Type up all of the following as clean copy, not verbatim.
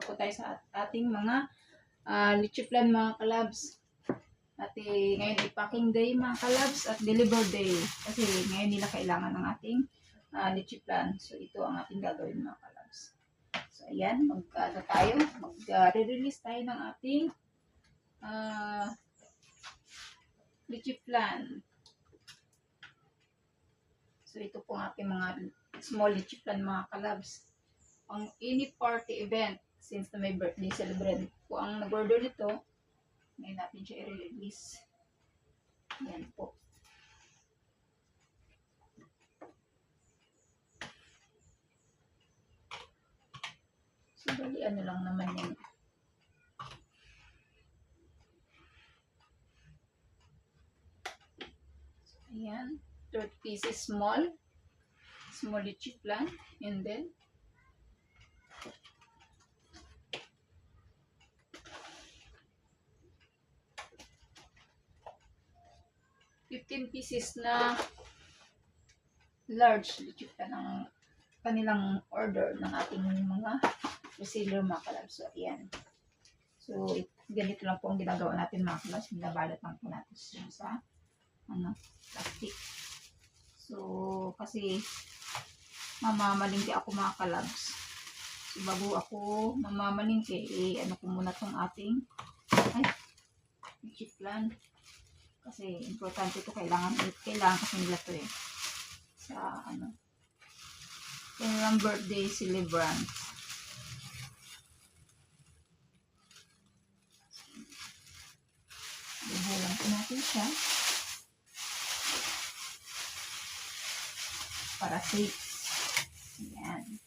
for po tayo sa ating mga leche flan mga kalabs. At ngayon ay packing day mga kalabs at deliver day. Kasi ngayon nila kailangan ng ating leche flan. So ito ang ating gagawin mga kalabs. So ayan, mag-release tayo ng ating leche flan. So ito po ang ating mga small leche flan mga kalabs. Ang any party event since na may birthday celebrant po ang nag-order nito, ngayon natin siya i-release. Yan po. So bali ano lang naman yan. So, ayan, 30 pieces small leche flan, and then 15 pieces na large leche flan ang kanilang order ng ating mga reseller mga kalabs. So, ayan. So, ganito lang po ang ginagawa natin mga kalabs. Binabalot lang po natin sa plastic. So, kasi mamamalingki ako mga kalabs. So, bago ako mamamalingki, ano ko muna itong ating leche flan. Kasi importante ito, kailangan kasi nila ito sa kanilang birthday celebrant. Bubulan po natin siya para safe. Ayan.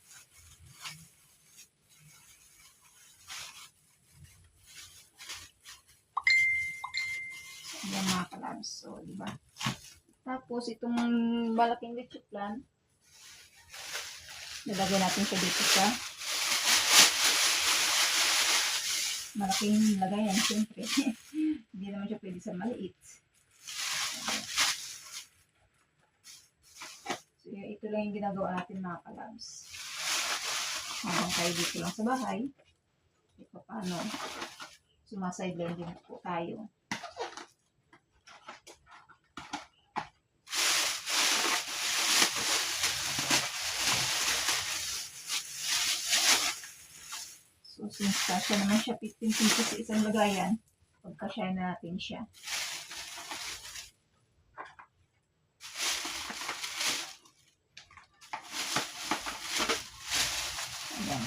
Ayan mga kalabs. So, diba? Tapos, itong malaking leche flan, nilagay natin siya dito sa malaking lagayan, siyempre. Hindi naman siya pwede sa maliit. So, ito lang yung ginagawa natin mga kalabs. Habang tayo dito lang sa bahay, ito paano, sumasideline din po tayo. So, since kasya naman siya 15 pieces sa isang lagayan, pagkasya natin siya. Ayan,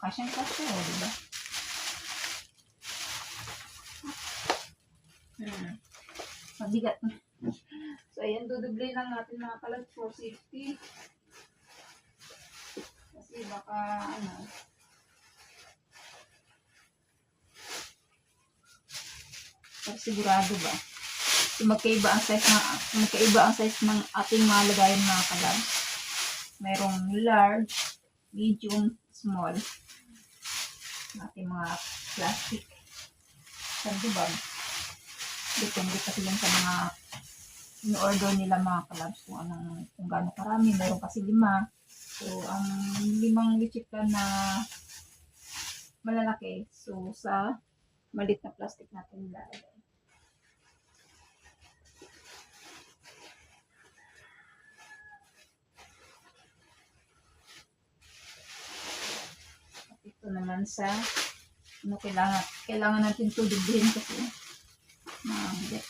kasyang-kasya, diba? Mabigat na. So, ayan, dudublin lang natin mga kalabs for safety. Kasi baka, sigurado ba? So, magkaiba ang size ng ating mga lagayan mga kalabs. Mayroong large, medium, small. Ating mga plastic sandubag. Depende kasi lang sa mga in-order nila mga kalabs kung gaano karami. Mayroon kasi 5. So, ang 5 leche flan na malalaki. So, sa maliit na plastic natin ilalagay. At ito naman sa kailangan natin ito dublihin kasi mabigat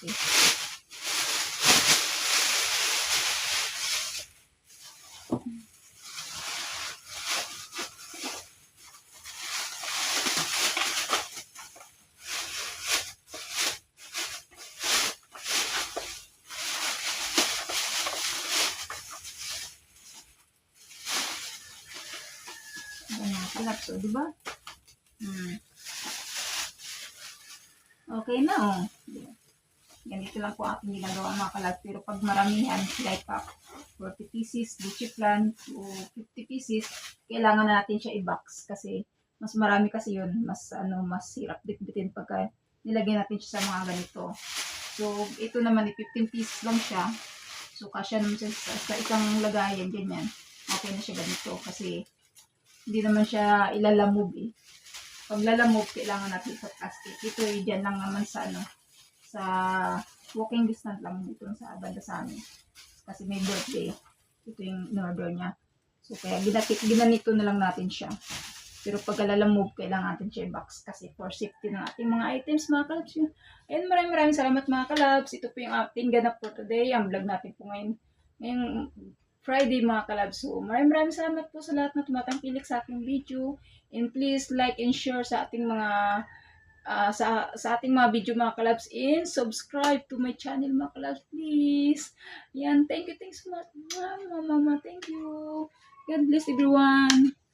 So, diba? Okay na, Ganito lang po aking ginagawa mga kalabs. Pero pag maramihan, like 40 pieces, leche flan, o 50 pieces, kailangan natin siya i-box. Kasi, mas marami kasi yun. Mas hirap bitbitin pagka nilagay natin siya sa mga ganito. So, ito naman, 15 pieces lang siya. So, kasya naman siya sa isang lagayan, ganyan. Okay na siya ganito kasi hindi naman siya ilalamove Pag lalamove, kailangan natin sa plastic. Ito dyan lang naman sa sa walking distance lang dito sa banda sa amin. Kasi may birthday. Ito yung in-order niya. So, kaya ginanito na lang natin siya. Pero pag lalamove, kailangan natin siya i-box kasi for safety ng ating mga items, mga kalabs. Ayun, maraming salamat mga kalabs. Ito po yung ating ganap for today. Ang vlog natin po ngayong Friday mga kalabs. So, maraming salamat po sa lahat na tumatangkilik sa ating video. And please like and share sa ating mga sa ating mga video mga kalabs, and subscribe to my channel mga kalabs, please. Yan, thank you so much, mama, thank you. God bless everyone.